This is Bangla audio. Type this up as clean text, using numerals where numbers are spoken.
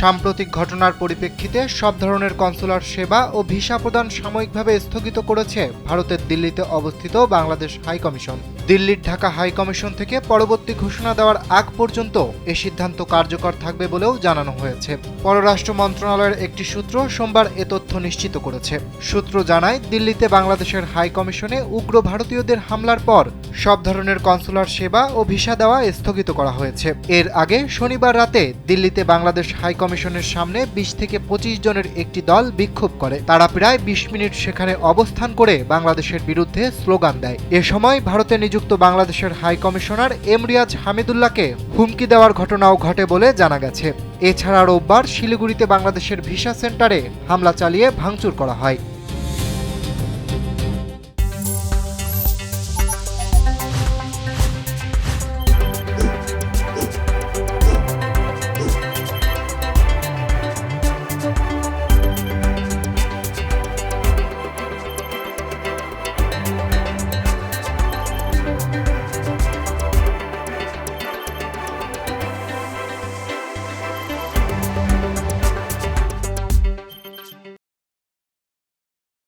সাম্প্রতিক ঘটনার পরিপ্রেক্ষিতে সব ধরনের কনসুলার সেবা ও ভিসা প্রদান সাময়িকভাবে স্থগিত করেছে ভারতের দিল্লিতে অবস্থিত বাংলাদেশ হাইকমিশন। দিল্লির ঢাকা হাইকমিশন থেকে পরবর্তী ঘোষণা দেওয়ার আগ পর্যন্ত এ সিদ্ধান্ত কার্যকর থাকবে বলেও জানানো হয়েছে। পররাষ্ট্র মন্ত্রণালয়ের একটি সূত্র সোমবার এ তথ্য নিশ্চিত করেছে। সূত্র জানায়, দিল্লিতে বাংলাদেশের হাইকমিশনে উগ্র ভারতীয়দের হামলার পর সব ধরনের কনসুলার সেবা ও ভিসা দেওয়া স্থগিত করা হয়েছে। এর আগে শনিবার রাতে দিল্লিতে বাংলাদেশ হাইকমিশনের সামনে ২০ থেকে ২৫ জনের একটি দল বিক্ষোভ করে। তারা প্রায় ২০ মিনিট সেখানে অবস্থান করে বাংলাদেশের বিরুদ্ধে স্লোগান দেয়। এ সময় ভারতে নিযুক্ত বাংলাদেশের হাইকমিশনার এম রিয়াজ হামিদুল্লাহকে হুমকি দেওয়ার ঘটনাও ঘটে বলে জানা গেছে। এছাড়া রোববার শিলিগুড়িতে বাংলাদেশের ভিসা সেন্টারে হামলা চালিয়ে ভাঙচুর করা হয়।